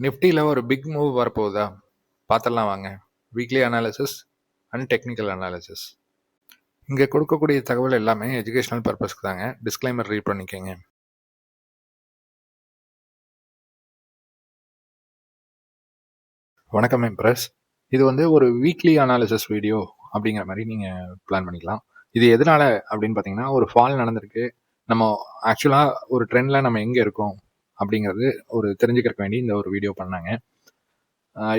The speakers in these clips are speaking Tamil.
நிஃப்டியில் ஒரு பிக் மூவ் வரப்போகுதா பார்த்துடலாம் வாங்க. Weekly analysis and technical analysis. இங்கே கொடுக்கக்கூடிய தகவல் எல்லாமே எஜுகேஷனல் பர்பஸ்க்கு தாங்க. டிஸ்க்ளைமர் ரீட் பண்ணிக்கோங்க. வணக்கம் எம்ப்ரஸ். இது ஒரு வீக்லி அனாலிசிஸ் வீடியோ அப்படிங்கிற மாதிரி நீங்கள் பிளான் பண்ணிக்கலாம். இது எதனால அப்படின்னு பார்த்தீங்கன்னா, ஒரு ஃபால் நடந்திருக்கு. நம்ம ஆக்சுவலாக ஒரு ட்ரெண்டில் நம்ம எங்கே இருக்கோம் அப்படிங்கிறது தெரிஞ்சுக்கிறக்க வேண்டி இந்த ஒரு வீடியோ பண்ணாங்க.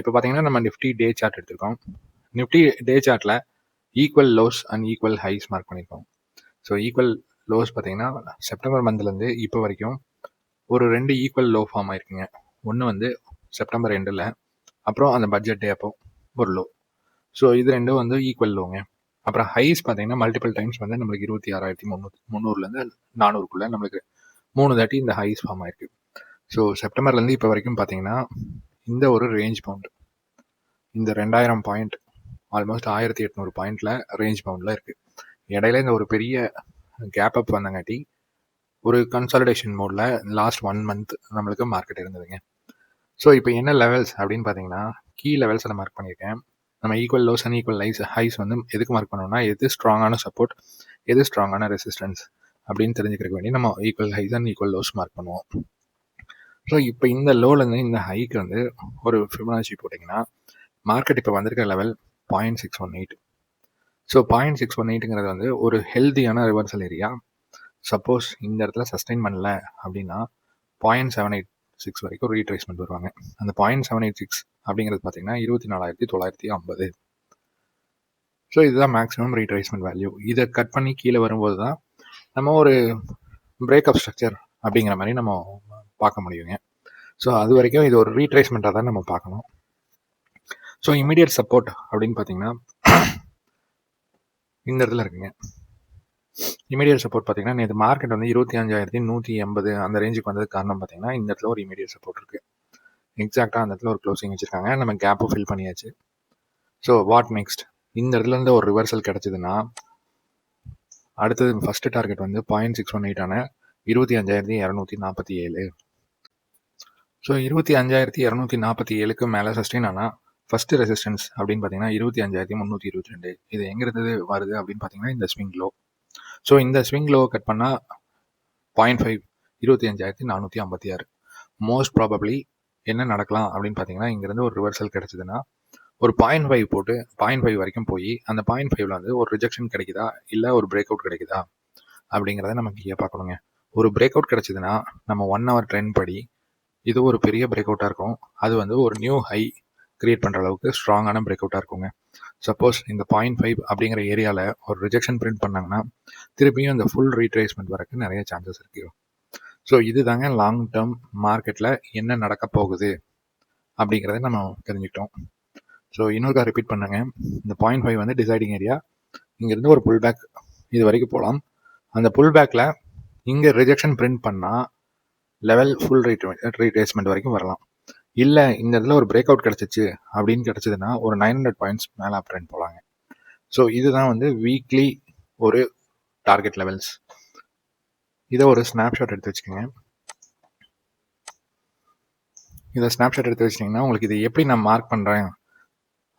இப்போ பார்த்தீங்கன்னா நம்ம நிஃப்டி டே சார்ட் எடுத்திருக்கோம். நிஃப்டி டே சார்ட்டில் equal lows and equal highs mark பண்ணியிருக்கோம். ஸோ ஈக்குவல் லோஸ் பார்த்தீங்கன்னா செப்டம்பர் மந்த்லேருந்து இப்போ வரைக்கும் ஒரு 2 ஈக்குவல் லோ ஃபார்ம் ஆயிருக்குங்க. ஒன்று செப்டம்பர் எண்டில், அப்புறம் அந்த பட்ஜெட் டே அப்போ ஒரு லோ. ஸோ இது ரெண்டும் ஈக்குவல் லோங்க. அப்புறம் ஹைஸ் பார்த்தீங்கன்னா மல்டிபிள் டைம்ஸ் நம்மளுக்கு 26,300 400க்குள்ளே நம்மளுக்கு 3 தாட்டி இந்த ஹைஸ் ஃபார்ம் ஆயிருக்கு. ஸோ செப்டம்பர்லேருந்து இப்போ வரைக்கும் பார்த்தீங்கன்னா இந்த ஒரு ரேஞ்ச் பவுண்ட், இந்த 2000 பாயிண்ட், ஆல்மோஸ்ட் 1800 பாயிண்ட்ல ரேஞ்ச் பவுண்டில் இருக்குது. இடையில இந்த ஒரு பெரிய கேப் அப் வந்தங்காட்டி ஒரு கன்சாலிடேஷன் மோடில் லாஸ்ட் 1 மந்த் நம்மளுக்கு மார்க்கெட் இருந்ததுங்க. ஸோ இப்போ என்ன லெவல்ஸ் அப்படின்னு பார்த்தீங்கன்னா, கீ லெவல்ஸ் நான் மார்க் பண்ணியிருக்கேன். நம்ம equal lows and equal highs எதுக்கு மார்க் பண்ணோம்னா, எது ஸ்ட்ராங்கான சப்போர்ட், எது ஸ்ட்ராங்கான ரெசிஸ்டன்ஸ் அப்படின்னு தெரிஞ்சுக்கிறதுக்கு வேண்டி நம்ம equal highs and equal lows mark பண்ணுவோம். ஸோ இப்போ இந்த லோலேருந்து இந்த ஹைக்கு ஒரு ஃபிபனாச்சி போட்டிங்கன்னா மார்க்கெட் இப்போ வந்திருக்க லெவல் 0.618. ஸோ 0.618ங்கிறது ஒரு ஹெல்தியான ரிவர்சல் ஏரியா. சப்போஸ் இந்த இடத்துல சஸ்டெயின் பண்ணல அப்படின்னா 0.786 வரைக்கும் ரீட்ரேஸ்மெண்ட் வருவாங்க. அந்த 0.786 அப்படிங்கிறது பார்த்தீங்கன்னா 24,950. ஸோ இதுதான் மேக்ஸிமம் ரீட்ரேஸ்மெண்ட் வேல்யூ. இதை கட் பண்ணி கீழே வரும்போது தான் நம்ம ஒரு பிரேக்அப் ஸ்ட்ரக்சர் அப்படிங்கிற மாதிரி நம்ம பார்க்க முடியுங்க. ஸோ அது வரைக்கும் இது ஒரு ரீட்ரேஸ்மெண்ட்டாக தான் நம்ம பார்க்கணும். ஸோ இமீடியட் சப்போர்ட் அப்படின்னு பார்த்தீங்கன்னா இந்த இடத்துல இருக்குங்க. இமீடியட் சப்போர்ட் பார்த்தீங்கன்னா நேற்று மார்க்கெட் 25,180 அந்த ரேஞ்சுக்கு வந்ததுக்கு காரணம் பார்த்தீங்கன்னா இந்த இடத்துல ஒரு இமீடியட் சப்போர்ட் இருக்குது. எக்ஸாக்டாக அந்த இடத்துல ஒரு க்ளோசிங் வச்சுருக்காங்க. நம்ம கேப்பும் ஃபில் பண்ணியாச்சு. So what next? இந்த இடத்துலேருந்து ஒரு ரிவர்சல் கிடச்சிதுன்னா அடுத்தது ஃபஸ்ட்டு டார்கெட் 0.618 25,247. ஸோ 25,247க்கு மேலே சஸ்டெயின் ஆனால் ஃபஸ்ட்டு ரெசிஸ்டன்ஸ் அப்படின்னு பார்த்தீங்கன்னா 25,322. இது எங்கிருந்து வருது அப்படின்னு பார்த்தீங்கன்னா இந்த ஸ்விங் லோ. ஸோ இந்த ஸ்விங் லோ கட் பண்ணால் 0.5 25,456. மோஸ்ட் ப்ராபப்ளி என்ன நடக்கலாம் அப்படின்னு பார்த்தீங்கன்னா, இங்கேருந்து ஒரு ரிவர்சல் கிடச்சிதுன்னா ஒரு 0.5 போட்டு 0.5 வரைக்கும் போய் அந்த 0.5ல ஒரு ரிஜெக்ஷன் கிடைக்குதா இல்லை ஒரு பிரேக் அவுட் கிடைக்குதா அப்படிங்கிறத நம்ம கீழே பார்க்கணுங்க. ஒரு பிரேக் அவுட் கிடைச்சிதுன்னா நம்ம 1 hour ட்ரெண்ட் படி இது ஒரு பெரிய பிரேக் அவுட்டாக இருக்கும். அது ஒரு நியூ ஹை கிரியேட் பண்ணுற அளவுக்கு ஸ்ட்ராங்கான பிரேக் அவுட்டாக இருக்குங்க. சப்போஸ் இந்த 0.5 அப்படிங்கிற ஏரியாவில் ஒரு ரிஜெக்ஷன் பிரிண்ட் பண்ணாங்கன்னா திருப்பியும் இந்த ஃபுல் ரீட்ரேஸ்மெண்ட் வரக்கு நிறைய சான்சஸ் இருக்குது. ஸோ இதுதாங்க லாங் டேர்ம் மார்க்கெட்டில் என்ன நடக்க போகுது அப்படிங்கிறத நம்ம தெரிஞ்சுக்கிட்டோம். ஸோ இன்னொருக்கா ரிப்பீட் பண்ணுங்க. இந்த 0.5 டிசைடிங் ஏரியா. இங்கேருந்து ஒரு புல் பேக் இது வரைக்கும் போகலாம். அந்த புல் பேக்கில் இங்கே ரிஜெக்ஷன் பிரிண்ட் பண்ணால் லெவல் ஃபுல் ரீட்ரேஸ்மெண்ட் வரைக்கும் வரலாம். இல்லை இந்த இடத்துல ஒரு பிரேக் அவுட் கிடச்சிச்சு அப்படின்னு கிடச்சிதுன்னா ஒரு 900 பாயிண்ட்ஸ் மேலே அப் ட்ரெண்ட் போகலாங்க. ஸோ இதுதான் வீக்லி ஒரு டார்கெட் லெவல்ஸ். இதை ஒரு ஸ்னாப்ஷாட் எடுத்து வச்சுக்கோங்க. இதை ஸ்னாப்ஷாட் எடுத்து வச்சிட்டிங்கன்னா உங்களுக்கு இது எப்படி நான் மார்க் பண்ணுறேன்,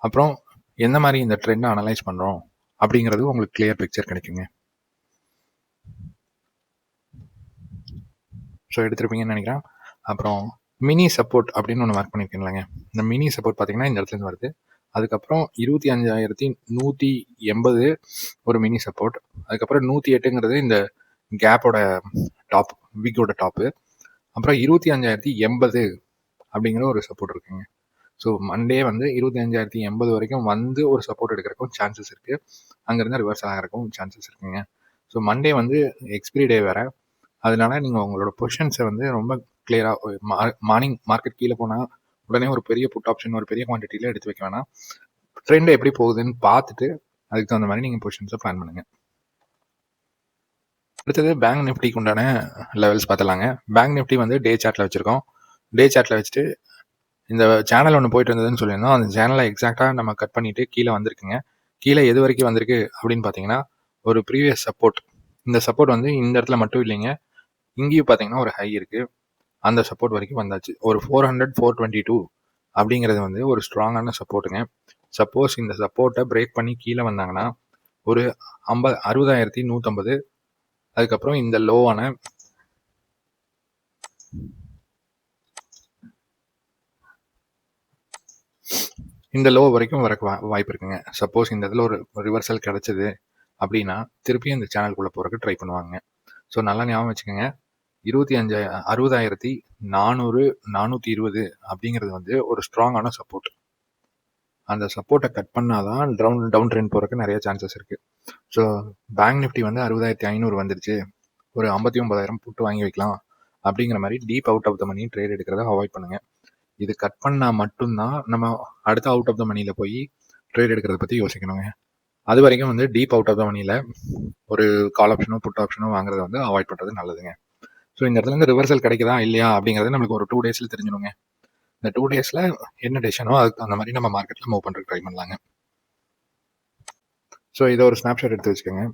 அப்புறம் எந்த மாதிரி இந்த ட்ரெண்டை அனலைஸ் பண்ணுறோம் அப்படிங்கிறது உங்களுக்கு கிளியர் பிக்சர் கிடைக்குங்க. ஸோ எடுத்துருப்பீங்கன்னு நினைக்கிறேன். அப்புறம் மினி சப்போர்ட் அப்படின்னு ஒன்று மார்க் பண்ணியிருக்கேன்லங்க. இந்த மினி சப்போர்ட் பார்த்தீங்கன்னா இந்த இடத்துலேருந்து வருது. அதுக்கப்புறம் 25,180 ஒரு மினி சப்போர்ட். அதுக்கப்புறம் 108ங்கிறது இந்த கேப்போட டாப், விக்கோட டாப்பு. அப்புறம் 25,080 அப்படிங்கிற ஒரு சப்போர்ட் இருக்குங்க. ஸோ மண்டே 25,080 வரைக்கும் ஒரு சப்போர்ட் எடுக்கிறக்கும் சான்சஸ் இருக்குது. அங்கேருந்து ரிவர்ஸ் ஆகிறக்கும் சான்சஸ் இருக்குங்க. ஸோ மண்டே எக்ஸ்பிரி டே வேறு. அதனால நீங்கள் உங்களோட பொசிஷன்ஸை ரொம்ப கிளியராக மார்னிங் மார்க்கெட் கீழே போனால் உடனே ஒரு பெரிய புட் ஆப்ஷன் ஒரு பெரிய குவான்டிட்டியில் எடுத்து வைக்க வேணாம். ட்ரெண்ட் எப்படி போகுதுன்னு பார்த்துட்டு அதுக்கு தகுந்த மாதிரி நீங்கள் பொசிஷன்ஸை பிளான் பண்ணுங்கள். அடுத்தது பேங்க் நிஃப்டிக்கு உண்டான லெவல்ஸ் பார்த்துலாங்க. பேங்க் நிஃப்டி டே சார்ட்டில் வச்சுருக்கோம். டே சார்ட்டில் வச்சுட்டு இந்த சேனல் ஒன்று போயிட்டு இருந்ததுன்னு சொல்லியிருந்தோம். அந்த சேனலை எக்ஸாக்டாக நம்ம கட் பண்ணிவிட்டு கீழே வந்திருக்குங்க. கீழே எது வரைக்கும் வந்திருக்கு அப்படின்னு பார்த்தீங்கன்னா ஒரு ப்ரீவியஸ் சப்போர்ட். இந்த சப்போர்ட் இந்த இடத்துல மட்டும் இல்லைங்க, இங்கேயும் பார்த்தீங்கன்னா ஒரு ஹை இருக்குது. அந்த சப்போர்ட் வரைக்கும் வந்தாச்சு. ஒரு 400 422 அப்படிங்கிறது வந்து ஒரு ஸ்ட்ராங்கான சப்போர்ட்டுங்க. சப்போஸ் இந்த சப்போர்ட்டை பிரேக் பண்ணி கீழே வந்தாங்கன்னா ஒரு 60,150, அதுக்கப்புறம் இந்த லோவான இந்த லோ வரைக்கும் வரக்கு வாய்ப்பு இருக்குங்க. சப்போஸ் இந்த இடத்துல ஒரு ரிவர்சல் கிடைச்சது அப்படின்னா திருப்பியும் இந்த சேனலுக்குள்ளே போகிறதுக்கு ட்ரை பண்ணுவாங்க. ஸோ நல்லா ஞாபகம் வச்சுக்கோங்க. 60,400 420 அப்படிங்கிறது வந்து ஒரு ஸ்ட்ராங்கான சப்போர்ட். அந்த சப்போர்ட்டை கட் பண்ணாதான் டவுன் ட்ரெண்ட் போகிறதுக்கு நிறைய சான்சஸ் இருக்குது. ஸோ பேங்க் நிஃப்டி வந்து 60,500 வந்துருச்சு, ஒரு 59,000 போட்டு வாங்கி வைக்கலாம் அப்படிங்கிற மாதிரி deep out of the money trade எடுக்கிறத அவாய்ட் பண்ணுங்க. இது கட் பண்ணால் மட்டும்தான் நம்ம அடுத்த அவுட் ஆஃப் த மணியில் போய் ட்ரேட் எடுக்கிறத பற்றி யோசிக்கணுங்க. அது வரைக்கும் வந்து டீப் அவுட் ஆஃப் த மணியில் ஒரு கால் ஆப்ஷனோ புட் ஆப்ஷனோ வாங்குறத வந்து அவாய்ட் பண்ணுறது நல்லதுங்க. ஸோ இந்த இடத்துல இருந்து ரிவர்சல் கிடைக்குதா இல்லையா அப்படிங்கிறது நம்மளுக்கு ஒரு 2 டேஸில் தெரிஞ்சிடுங்க. இந்த 2 டேஸில் என்ன டெசிஷனோ அதுக்கு அந்த மாதிரி நம்ம மார்க்கெட்டில் மூவ் பண்ணுறதுக்கு ட்ரை பண்ணலாங்க. ஸோ இதை ஒரு ஸ்னாப்ஷாட் எடுத்து வச்சுக்கோங்க.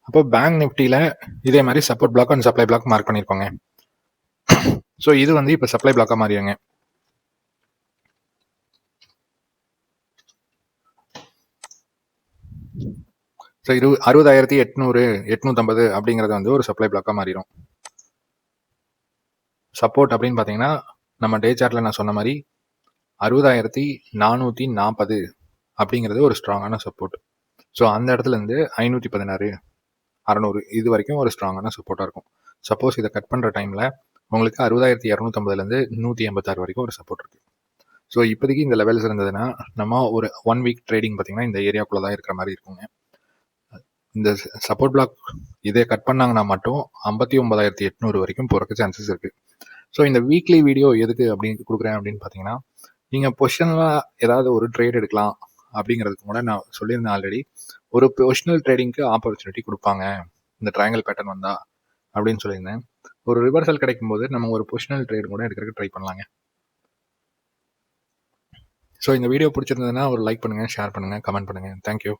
அப்போ பேங்க் நிஃப்டியில் இதே மாதிரி support block and supply block mark பண்ணியிருக்கோங்க. ஸோ இது வந்து இப்போ சப்ளை பிளாக்காக மாறிடுங்க. ஸோ 60,800 850 அப்படிங்கிறது வந்து ஒரு சப்ளை பிளாக்காக மாறிடும். சப்போர்ட் அப்படின்னு பார்த்தீங்கன்னா நம்ம டே சார்ட்டில் நான் சொன்ன மாதிரி 60,440 அப்படிங்கிறது ஒரு ஸ்ட்ராங்கான சப்போர்ட். ஸோ அந்த இடத்துல இருந்து 516 600 இது வரைக்கும் ஒரு ஸ்ட்ராங்கான சப்போர்ட்டாக இருக்கும். சப்போஸ் இதை கட் பண்ணுற டைமில் உங்களுக்கு 60,250 186 வரைக்கும் ஒரு சப்போர்ட் இருக்குது. ஸோ இப்போதைக்கு இந்த லெவல்ஸ் இருந்ததுன்னா நம்ம ஒரு 1 வீக் ட்ரேடிங் பார்த்தீங்கன்னா இந்த ஏரியாக்குள்ளே தான் இருக்கிற மாதிரி இருக்குங்க. இந்த சப்போர்ட் பிளாக் இதை கட் பண்ணாங்கன்னா மட்டும் 59,800 வரைக்கும் போகிறக்கு சான்சஸ் இருக்குது. ஸோ இந்த வீக்லி வீடியோ எதுக்கு அப்படின்னு கொடுக்குறேன் அப்படின்னு பார்த்தீங்கன்னா, நீங்கள் பொசிஷனலாக ஏதாவது ஒரு ட்ரேட் எடுக்கலாம் அப்படிங்கிறதுக்கு கூட நான் சொல்லியிருந்தேன் ஆல்ரெடி. ஒரு பொசிஷனல் ட்ரேடிங்க்கு ஆப்பர்ச்சுனிட்டி கொடுப்பாங்க இந்த ட்ரையாங்கிள் பேட்டர்ன் வந்தா அப்படின்னு சொல்லியிருந்தேன். ஒரு ரிவர்சல் கிடைக்கும் போது நம்ம ஒரு பொசிஷனல் ட்ரேட் கூட எடுக்கிறதுக்கு ட்ரை பண்ணலாங்க. ஸோ இந்த வீடியோ பிடிச்சிருந்ததுன்னா ஒரு லைக் பண்ணுங்கள், ஷேர் பண்ணுங்கள், கமெண்ட் பண்ணுங்கள். தேங்க்யூ.